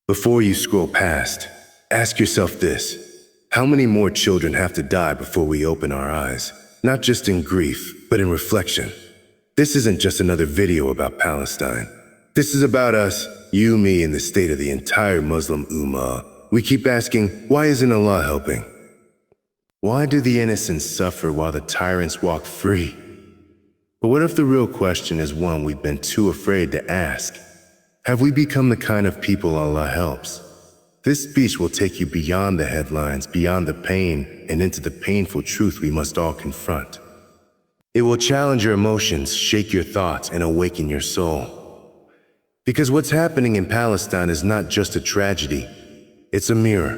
Before you scroll past, ask yourself this. How many more children have to die before we open our eyes? Not just in grief, but in reflection. This isn't just another video about Palestine. This is about us, you, me, and the state of the entire Muslim Ummah. We keep asking, why isn't Allah helping? Why do the innocents suffer while the tyrants walk free? But what if the real question is one we've been too afraid to ask? Have we become the kind of people Allah helps? This speech will take you beyond the headlines, beyond the pain, and into the painful truth we must all confront. It will challenge your emotions, shake your thoughts, and awaken your soul. Because what's happening in Palestine is not just a tragedy, it's a mirror.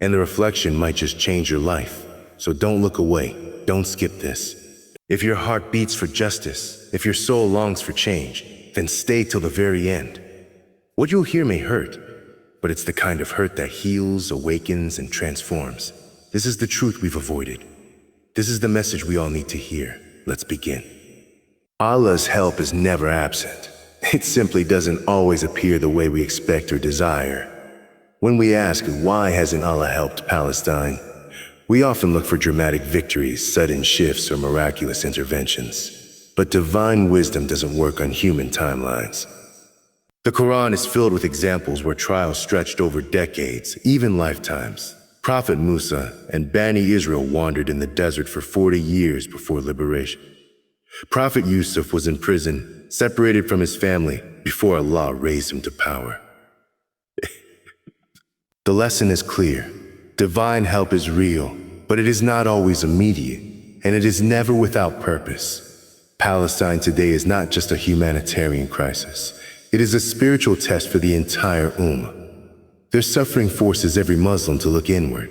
And the reflection might just change your life. So don't look away, don't skip this. If your heart beats for justice, if your soul longs for change, then stay till the very end. What you'll hear may hurt, but it's the kind of hurt that heals, awakens, and transforms. This is the truth we've avoided. This is the message we all need to hear. Let's begin. Allah's help is never absent. It simply doesn't always appear the way we expect or desire. When we ask, why hasn't Allah helped Palestine? We often look for dramatic victories, sudden shifts, or miraculous interventions. But divine wisdom doesn't work on human timelines. The Quran is filled with examples where trials stretched over decades, even lifetimes. Prophet Musa and Bani Israel wandered in the desert for 40 years before liberation. Prophet Yusuf was in prison, separated from his family, before Allah raised him to power. The lesson is clear. Divine help is real, but it is not always immediate, and it is never without purpose. Palestine today is not just a humanitarian crisis. It is a spiritual test for the entire Ummah. Their suffering forces every Muslim to look inward.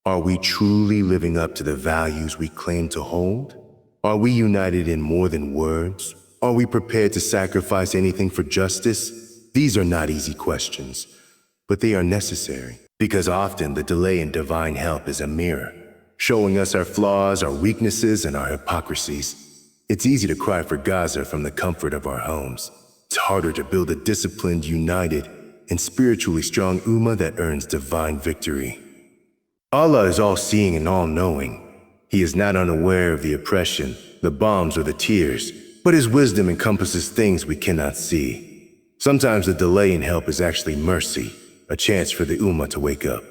Are we truly living up to the values we claim to hold? Are we united in more than words? Are we prepared to sacrifice anything for justice? These are not easy questions, but they are necessary, because often the delay in divine help is a mirror, showing us our flaws, our weaknesses, and our hypocrisies. It's easy to cry for Gaza from the comfort of our homes. It's harder to build a disciplined, united, and spiritually strong Ummah that earns divine victory. Allah is all-seeing and all-knowing. He is not unaware of the oppression, the bombs, or the tears, but His wisdom encompasses things we cannot see. Sometimes the delay in help is actually mercy, a chance for the Ummah to wake up.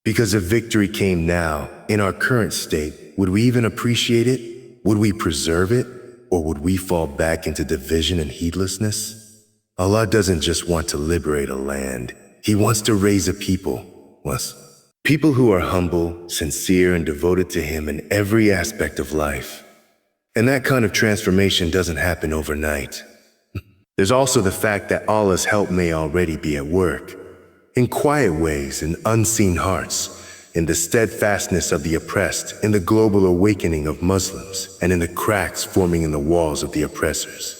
Because if victory came now, in our current state, would we even appreciate it? Would we preserve it, or would we fall back into division and heedlessness? Allah doesn't just want to liberate a land. He wants to raise a people. People who are humble, sincere, and devoted to Him in every aspect of life. And that kind of transformation doesn't happen overnight. There's also the fact that Allah's help may already be at work, in quiet ways, in unseen hearts, in the steadfastness of the oppressed, in the global awakening of Muslims, and in the cracks forming in the walls of the oppressors.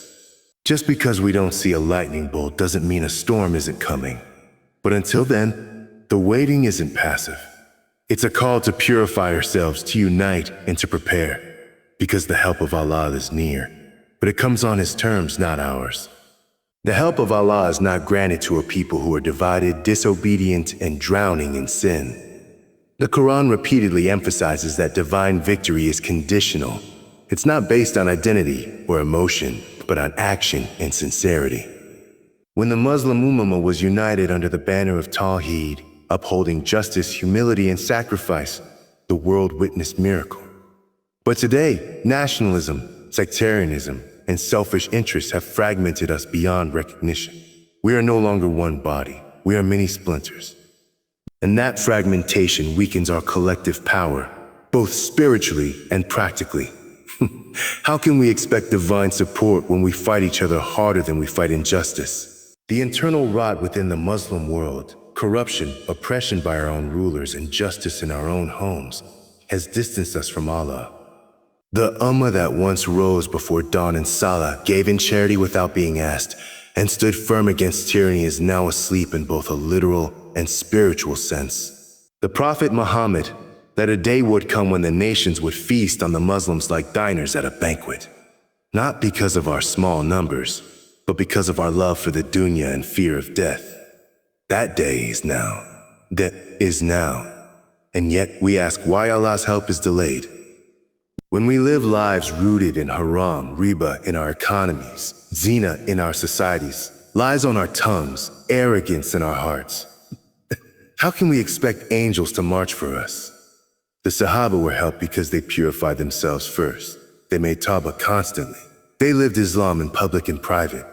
Just because we don't see a lightning bolt doesn't mean a storm isn't coming. But until then, the waiting isn't passive. It's a call to purify ourselves, to unite, and to prepare, because the help of Allah is near. But it comes on His terms, not ours. The help of Allah is not granted to a people who are divided, disobedient, and drowning in sin. The Quran repeatedly emphasizes that divine victory is conditional. It's not based on identity or emotion, but on action and sincerity. When the Muslim Ummah was united under the banner of Tawheed, upholding justice, humility, and sacrifice, the world witnessed miracle. But today, nationalism, sectarianism, and selfish interests have fragmented us beyond recognition. We are no longer one body. We are many splinters. And that fragmentation weakens our collective power, both spiritually and practically. How can we expect divine support when we fight each other harder than we fight injustice? The internal rot within the Muslim world, corruption, oppression by our own rulers, and injustice in our own homes, has distanced us from Allah. The Ummah that once rose before dawn in Salah, gave in charity without being asked, and stood firm against tyranny is now asleep in both a literal and spiritual sense. The Prophet Muhammad, that a day would come when the nations would feast on the Muslims like diners at a banquet, not because of our small numbers, but because of our love for the dunya and fear of death. That day is now. That is now. And yet we ask why Allah's help is delayed. When we live lives rooted in haram, riba in our economies, zina in our societies, lies on our tongues, arrogance in our hearts, how can we expect angels to march for us? The Sahaba were helped because they purified themselves first. They made tawbah constantly. They lived Islam in public and private.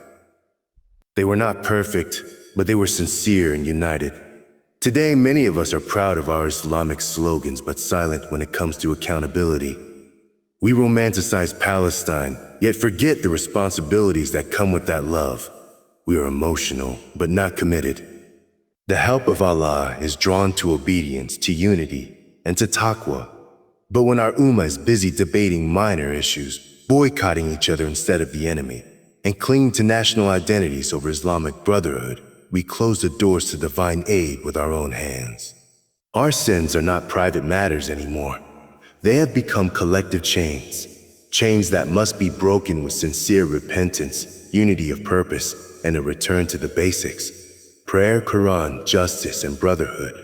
They were not perfect, but they were sincere and united. Today, many of us are proud of our Islamic slogans, but silent when it comes to accountability. We romanticize Palestine, yet forget the responsibilities that come with that love. We are emotional, but not committed. The help of Allah is drawn to obedience, to unity, and to taqwa. But when our Ummah is busy debating minor issues, boycotting each other instead of the enemy, and clinging to national identities over Islamic brotherhood, we close the doors to divine aid with our own hands. Our sins are not private matters anymore. They have become collective chains, chains that must be broken with sincere repentance, unity of purpose, and a return to the basics: prayer, Quran, justice, and brotherhood.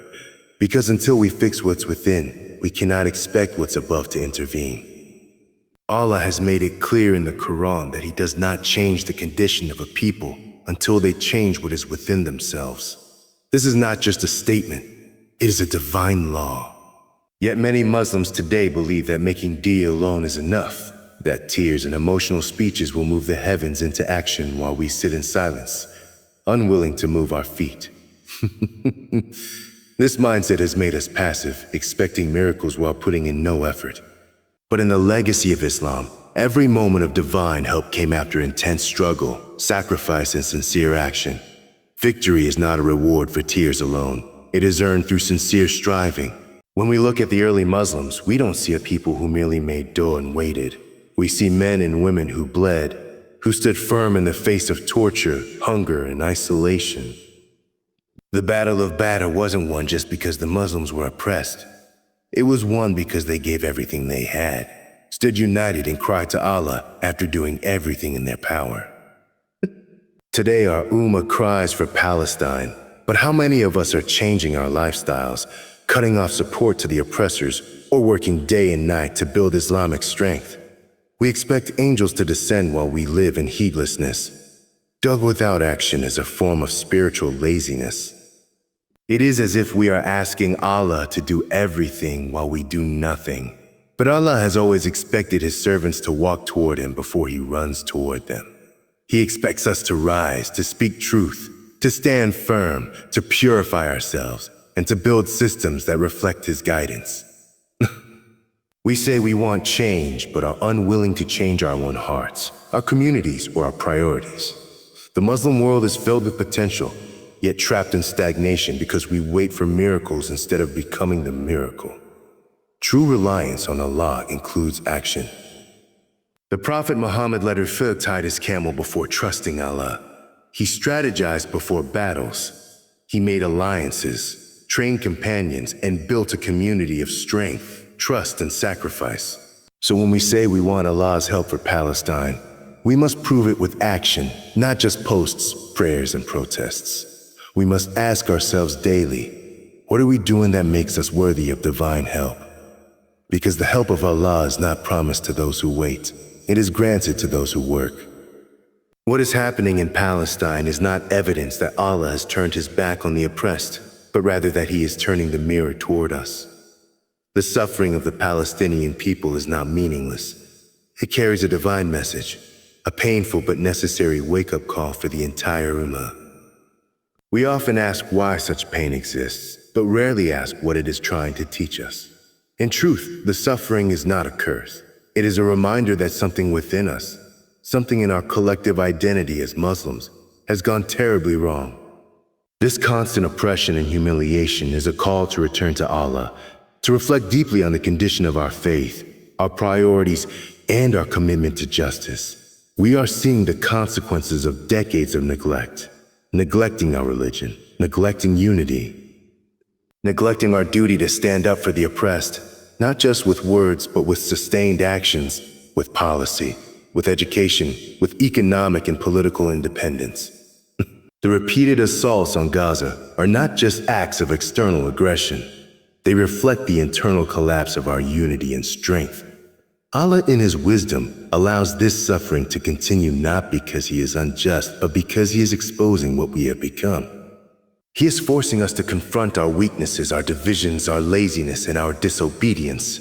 Because until we fix what's within, we cannot expect what's above to intervene. Allah has made it clear in the Quran that He does not change the condition of a people until they change what is within themselves. This is not just a statement, it is a divine law. Yet many Muslims today believe that making dua alone is enough, that tears and emotional speeches will move the heavens into action while we sit in silence, unwilling to move our feet. This mindset has made us passive, expecting miracles while putting in no effort. But in the legacy of Islam, every moment of divine help came after intense struggle, sacrifice, and sincere action. Victory is not a reward for tears alone. It is earned through sincere striving. When we look at the early Muslims, we don't see a people who merely made dua and waited. We see men and women who bled, who stood firm in the face of torture, hunger, and isolation. The Battle of Badr wasn't won just because the Muslims were oppressed. It was won because they gave everything they had, stood united, and cried to Allah after doing everything in their power. Today, our Ummah cries for Palestine, but how many of us are changing our lifestyles, cutting off support to the oppressors, or working day and night to build Islamic strength? We expect angels to descend while we live in heedlessness. Dua without action is a form of spiritual laziness. It is as if we are asking Allah to do everything while we do nothing. But Allah has always expected His servants to walk toward Him before He runs toward them. He expects us to rise, to speak truth, to stand firm, to purify ourselves, and to build systems that reflect His guidance. We say we want change, but are unwilling to change our own hearts, our communities, or our priorities. The Muslim world is filled with potential, yet trapped in stagnation because we wait for miracles instead of becoming the miracle. True reliance on Allah includes action. The Prophet Muhammad let Rafiq tie his camel before trusting Allah. He strategized before battles. He made alliances, trained companions, and built a community of strength, trust, and sacrifice. So when we say we want Allah's help for Palestine, we must prove it with action, not just posts, prayers, and protests. We must ask ourselves daily, what are we doing that makes us worthy of divine help? Because the help of Allah is not promised to those who wait. It is granted to those who work. What is happening in Palestine is not evidence that Allah has turned His back on the oppressed, but rather that He is turning the mirror toward us. The suffering of the Palestinian people is not meaningless. It carries a divine message, a painful but necessary wake-up call for the entire Ummah. We often ask why such pain exists, but rarely ask what it is trying to teach us. In truth, the suffering is not a curse. It is a reminder that something within us, something in our collective identity as Muslims, has gone terribly wrong. This constant oppression and humiliation is a call to return to Allah, to reflect deeply on the condition of our faith, our priorities, and our commitment to justice. We are seeing the consequences of decades of neglect. Neglecting our religion, neglecting unity, neglecting our duty to stand up for the oppressed, not just with words, but with sustained actions, with policy, with education, with economic and political independence. The repeated assaults on Gaza are not just acts of external aggression. They reflect the internal collapse of our unity and strength. Allah, in His wisdom, allows this suffering to continue not because He is unjust, but because He is exposing what we have become. He is forcing us to confront our weaknesses, our divisions, our laziness, and our disobedience.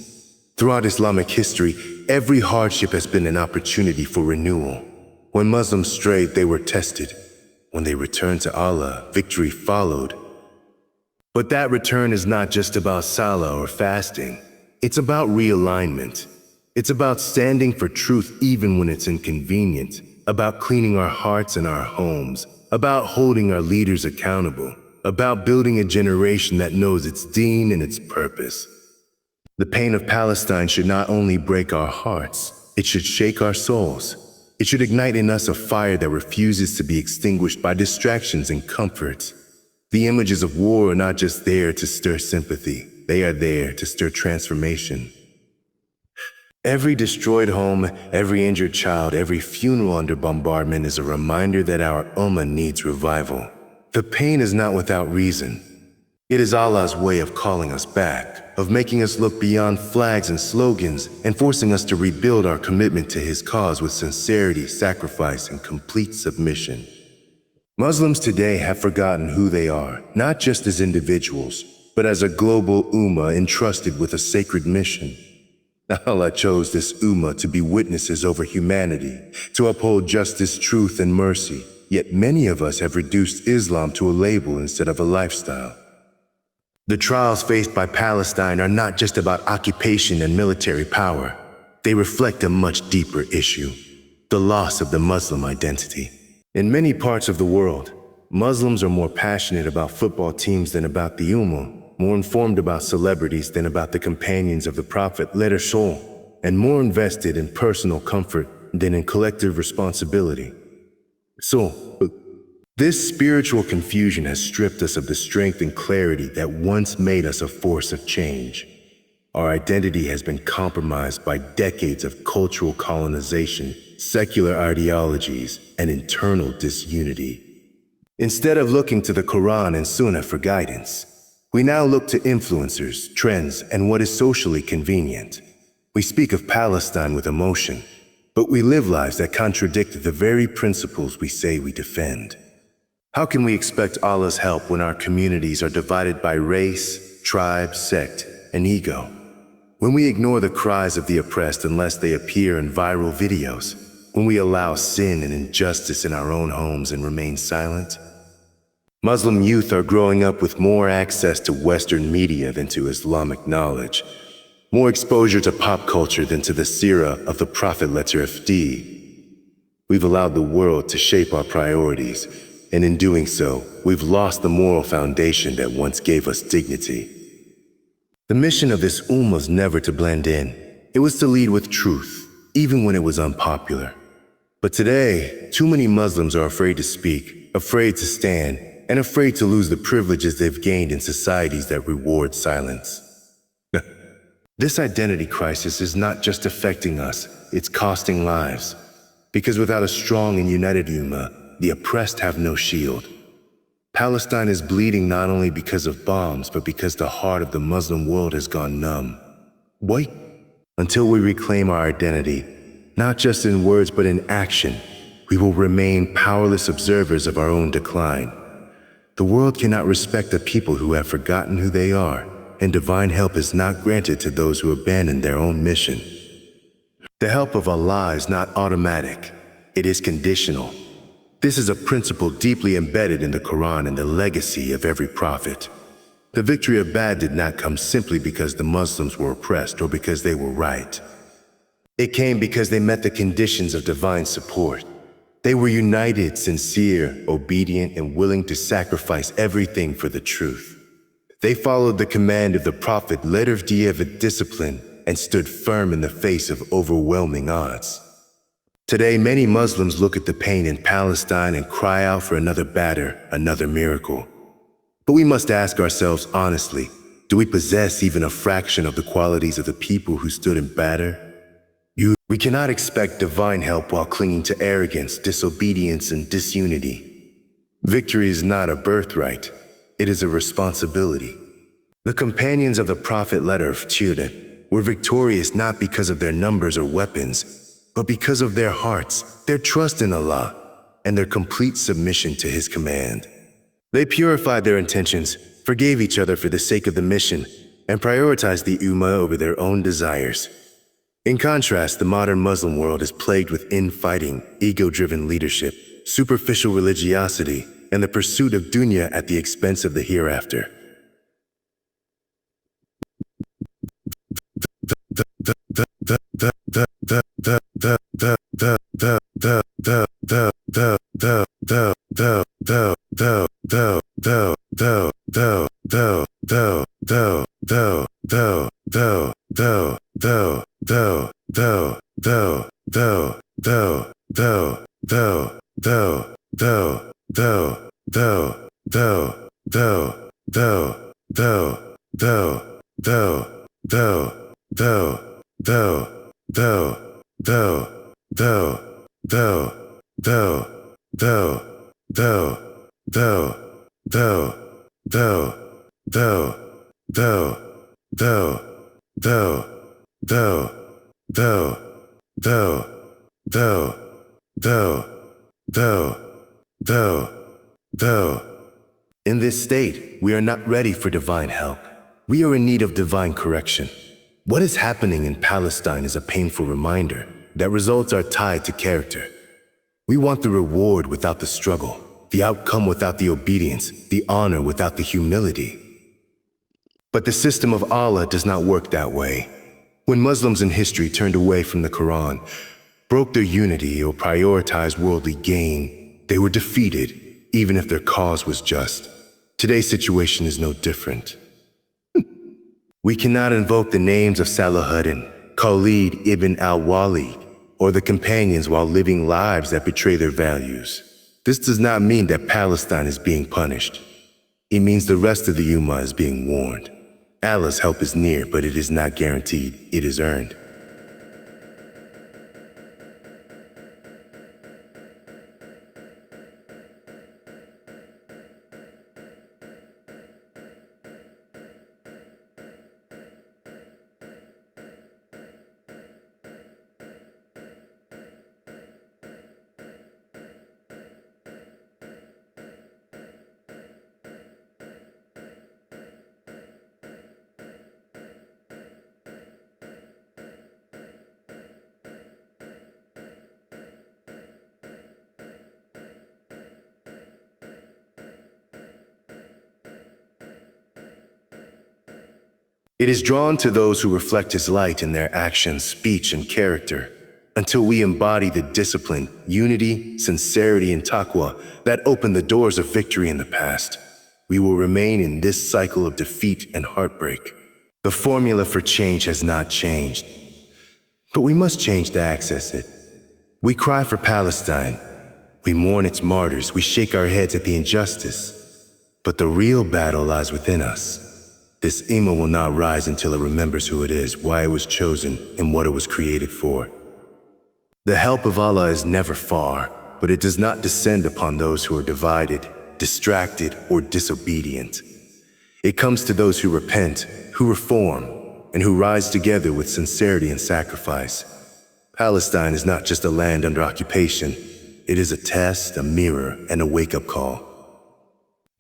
Throughout Islamic history, every hardship has been an opportunity for renewal. When Muslims strayed, they were tested. When they returned to Allah, victory followed. But that return is not just about salah or fasting. It's about realignment. It's about standing for truth even when it's inconvenient, about cleaning our hearts and our homes, about holding our leaders accountable, about building a generation that knows its deen and its purpose. The pain of Palestine should not only break our hearts, it should shake our souls. It should ignite in us a fire that refuses to be extinguished by distractions and comforts. The images of war are not just there to stir sympathy, they are there to stir transformation. Every destroyed home, every injured child, every funeral under bombardment is a reminder that our Ummah needs revival. The pain is not without reason. It is Allah's way of calling us back, of making us look beyond flags and slogans, and forcing us to rebuild our commitment to His cause with sincerity, sacrifice, and complete submission. Muslims today have forgotten who they are, not just as individuals, but as a global Ummah entrusted with a sacred mission. Allah chose this Ummah to be witnesses over humanity, to uphold justice, truth, and mercy. Yet many of us have reduced Islam to a label instead of a lifestyle. The trials faced by Palestine are not just about occupation and military power. They reflect a much deeper issue: the loss of the Muslim identity. In many parts of the world, Muslims are more passionate about football teams than about the Ummah, more informed about celebrities than about the companions of the Prophet, and more invested in personal comfort than in collective responsibility. So, this spiritual confusion has stripped us of the strength and clarity that once made us a force of change. Our identity has been compromised by decades of cultural colonization, secular ideologies, and internal disunity. Instead of looking to the Quran and Sunnah for guidance, we now look to influencers, trends, and what is socially convenient. We speak of Palestine with emotion, but we live lives that contradict the very principles we say we defend. How can we expect Allah's help when our communities are divided by race, tribe, sect, and ego? When we ignore the cries of the oppressed unless they appear in viral videos? When we allow sin and injustice in our own homes and remain silent? Muslim youth are growing up with more access to Western media than to Islamic knowledge, more exposure to pop culture than to the seerah of the Prophet FD. We've allowed the world to shape our priorities, and in doing so, we've lost the moral foundation that once gave us dignity. The mission of this Ummah was never to blend in. It was to lead with truth, even when it was unpopular. But today, too many Muslims are afraid to speak, afraid to stand, and afraid to lose the privileges they've gained in societies that reward silence. This identity crisis is not just affecting us, it's costing lives. Because without a strong and united Ummah, the oppressed have no shield. Palestine is bleeding not only because of bombs, but because the heart of the Muslim world has gone numb. Wait until we reclaim our identity, not just in words but in action. We will remain powerless observers of our own decline. The world cannot respect a people who have forgotten who they are, and divine help is not granted to those who abandon their own mission. The help of Allah is not automatic, it is conditional. This is a principle deeply embedded in the Quran and the legacy of every prophet. The victory of Badr did not come simply because the Muslims were oppressed or because they were right. It came because they met the conditions of divine support. They were united, sincere, obedient, and willing to sacrifice everything for the truth. They followed the command of the Prophet, with discipline, and stood firm in the face of overwhelming odds. Today, many Muslims look at the pain in Palestine and cry out for another Badr, another miracle. But we must ask ourselves honestly, do we possess even a fraction of the qualities of the people who stood in Badr? We cannot expect divine help while clinging to arrogance, disobedience, and disunity. Victory is not a birthright, it is a responsibility. The companions of the prophet letter of Tudor were victorious not because of their numbers or weapons, but because of their hearts, their trust in Allah, and their complete submission to His command. They purified their intentions, forgave each other for the sake of the mission, and prioritized the Ummah over their own desires. In contrast, the modern Muslim world is plagued with infighting, ego-driven leadership, superficial religiosity, and the pursuit of dunya at the expense of the hereafter. In this state, we are not ready for divine help. We are in need of divine correction. What is happening in Palestine is a painful reminder that results are tied to character. We want the reward without the struggle, the outcome without the obedience, the honor without the humility. But the system of Allah does not work that way. When Muslims in history turned away from the Quran, broke their unity, or prioritized worldly gain, they were defeated, even if their cause was just. Today's situation is no different. We cannot invoke the names of Salahuddin, Khalid ibn al-Walid, or the companions while living lives that betray their values. This does not mean that Palestine is being punished. It means the rest of the Ummah is being warned. Allah's help is near, but it is not guaranteed. It is earned. It is drawn to those who reflect His light in their actions, speech, and character. Until we embody the discipline, unity, sincerity, and taqwa that opened the doors of victory in the past, we will remain in this cycle of defeat and heartbreak. The formula for change has not changed, but we must change to access it. We cry for Palestine. We mourn its martyrs. We shake our heads at the injustice. But the real battle lies within us. This Imaan will not rise until it remembers who it is, why it was chosen, and what it was created for. The help of Allah is never far, but it does not descend upon those who are divided, distracted, or disobedient. It comes to those who repent, who reform, and who rise together with sincerity and sacrifice. Palestine is not just a land under occupation. It is a test, a mirror, and a wake-up call.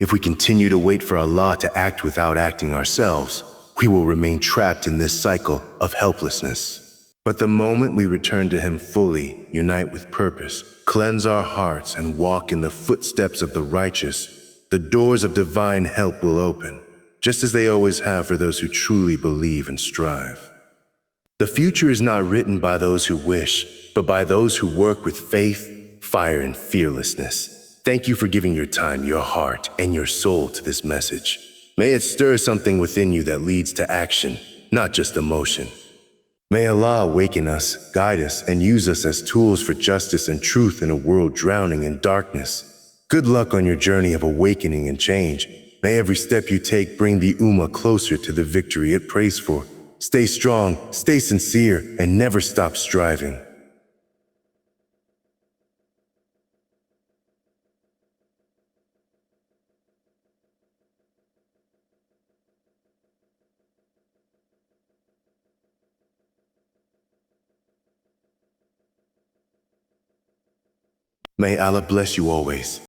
If we continue to wait for Allah to act without acting ourselves, we will remain trapped in this cycle of helplessness. But the moment we return to Him fully, unite with purpose, cleanse our hearts, and walk in the footsteps of the righteous, the doors of divine help will open, just as they always have for those who truly believe and strive. The future is not written by those who wish, but by those who work with faith, fire, and fearlessness. Thank you for giving your time, your heart, and your soul to this message. May it stir something within you that leads to action, not just emotion. May Allah awaken us, guide us, and use us as tools for justice and truth in a world drowning in darkness. Good luck on your journey of awakening and change. May every step you take bring the Ummah closer to the victory it prays for. Stay strong, stay sincere, and never stop striving. May Allah bless you always.